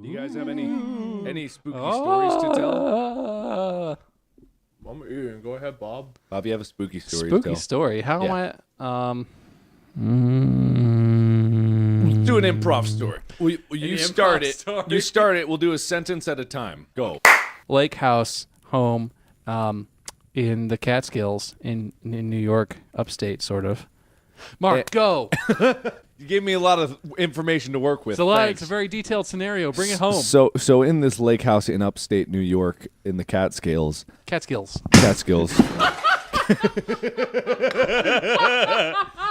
Do you guys have any spooky stories to tell? I'm eating. Go ahead, Bob. Bob, you have a spooky story to Spooky tell? story. How am I? Do an improv story. You start it. story. You start it. We'll do a sentence at a time. Go. Lake house home in the Catskills in New York, upstate, sort of. Mark, go. You gave me a lot of information to work with. It's a very detailed scenario. Bring it home. So in this lake house in upstate New York in the Catskills. Catskills.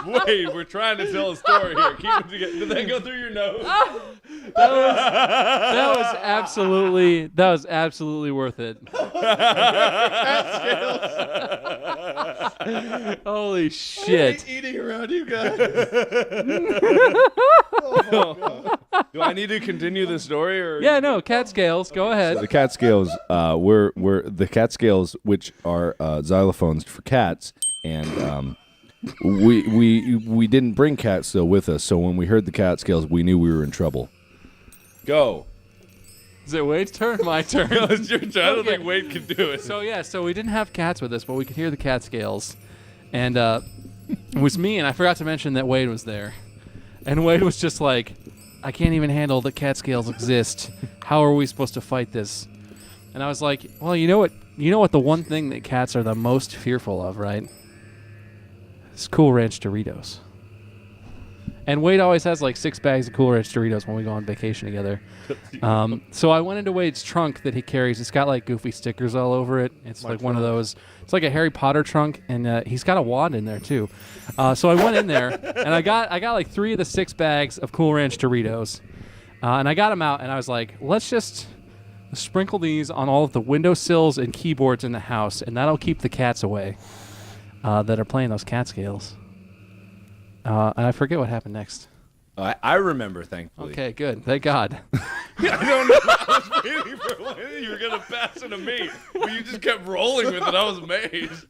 Wait, we're trying to tell a story here. Keep it together. Did that go through your nose? That was absolutely worth it. Holy shit. Eating around you guys. Do I need to continue the story or? Yeah, no, Catskills. Go ahead. The Catskills, we're the Catskills, which are xylophones for cats, and we didn't bring cats though with us. So when we heard the Catskills, we knew we were in trouble. Go. Is it Wade's turn? My turn. No, it's your turn. I don't think Wade can do it. So we didn't have cats with us, but we could hear the Catskills, and it was me. And I forgot to mention that Wade was there, and Wade was just like, I can't even handle that Catskills exist. How are we supposed to fight this? And I was like, well, you know what the one thing that cats are the most fearful of, right? It's Cool Ranch Doritos. And Wade always has like 6 bags of Cool Ranch Doritos when we go on vacation together. So I went into Wade's trunk that he carries. It's got like goofy stickers all over it. It's like one of those. It's like a Harry Potter trunk, and he's got a wand in there too. So I went in there, and I got like 3 of the 6 bags of Cool Ranch Doritos, and I got them out, and I was like, let's just sprinkle these on all of the windowsills and keyboards in the house, and that'll keep the cats away that are playing those Catskills. And I forget what happened next. I remember, thankfully. Okay, good. Thank God. I don't know. I was waiting for when you were going to pass it to me. But you just kept rolling with it. I was amazed.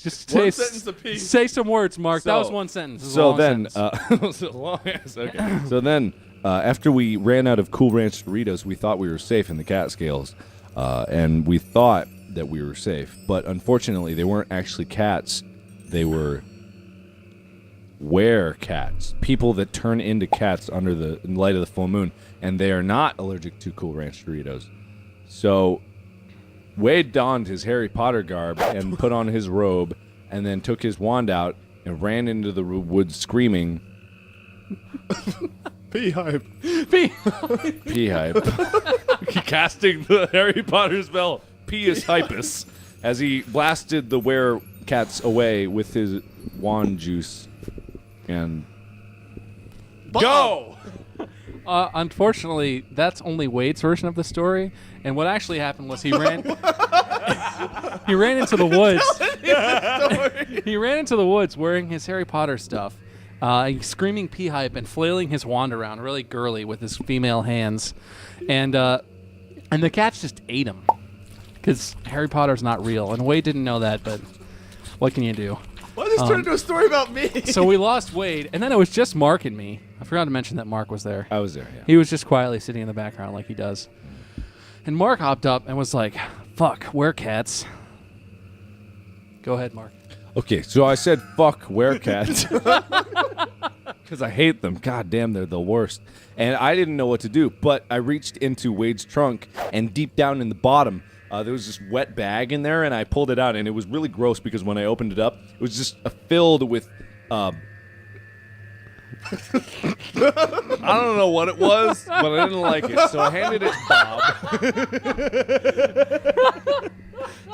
Just One sentence apiece. say some words, Mark. That was one sentence. It was a long sentence. So long as okay. So then, after we ran out of Cool Ranch Doritos, we thought we were safe in the Catskills, and we thought that we were safe. But unfortunately, they weren't actually cats. They were Werecats, people that turn into cats under the light of the full moon, and they are not allergic to Cool Ranch Doritos. So Wade donned his Harry Potter garb and put on his robe, and then took his wand out and ran into the woods screaming, P-hype. P-hype, Casting the Harry Potter spell. Pius Hypus, as he blasted the Werecats away with his wand juice. And Go! Unfortunately, that's only Wade's version of the story. And what actually happened was he ran into the woods. He ran into the woods wearing his Harry Potter stuff, screaming P-hype and flailing his wand around, really girly with his female hands. And the cats just ate him because Harry Potter's not real. And Wade didn't know that, but what can you do? Why did this turn into a story about me? So we lost Wade, and then it was just Mark and me. I forgot to mention that Mark was there. I was there, yeah. He was just quietly sitting in the background like he does. And Mark hopped up and was like, fuck, Werecats. Go ahead, Mark. Okay, so I said fuck Werecats because I hate them. God damn, they're the worst. And I didn't know what to do, but I reached into Wade's trunk, and deep down in the bottom, there was this wet bag in there, and I pulled it out, and it was really gross because when I opened it up, it was just filled with, I don't know what it was, but I didn't like it, so I handed it to Bob.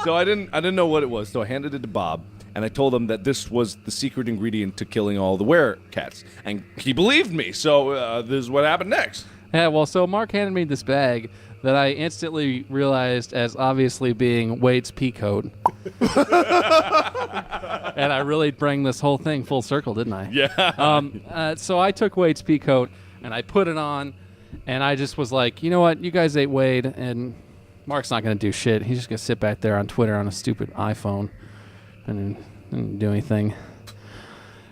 So I didn't know what it was, so I handed it to Bob, and I told him that this was the secret ingredient to killing all the Werecats, and he believed me. So this is what happened next. Yeah, well, so Mark handed me this bag that I instantly realized as obviously being Wade's pea coat. And I really bring this whole thing full circle, didn't I? Yeah. So I took Wade's pea coat, and I put it on, and I just was like, you know what? You guys ate Wade, and Mark's not going to do shit. He's just going to sit back there on Twitter on a stupid iPhone and do anything.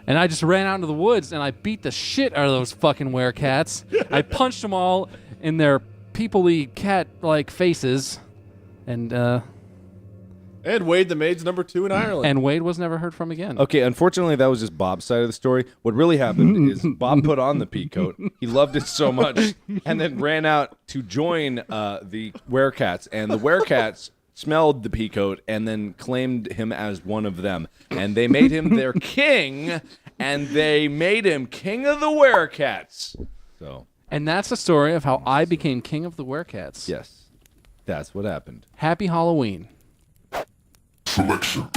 And I just ran out into the woods, and I beat the shit out of those fucking Werecats. I punched them all in their people-y cat-like faces, and Wade the maid's number 2 in Ireland. and Wade was never heard from again. Okay, unfortunately, that was just Bob's side of the story. What really happened is Bob put on the peacoat. He loved it so much, and then ran out to join the Werecats. And the Werecats smelled the peacoat and then claimed him as one of them. And they made him their king, and they made him king of the Werecats. So, And that's the story of how I became king of the Werecats. yes, that's what happened. Happy Halloween. Selection.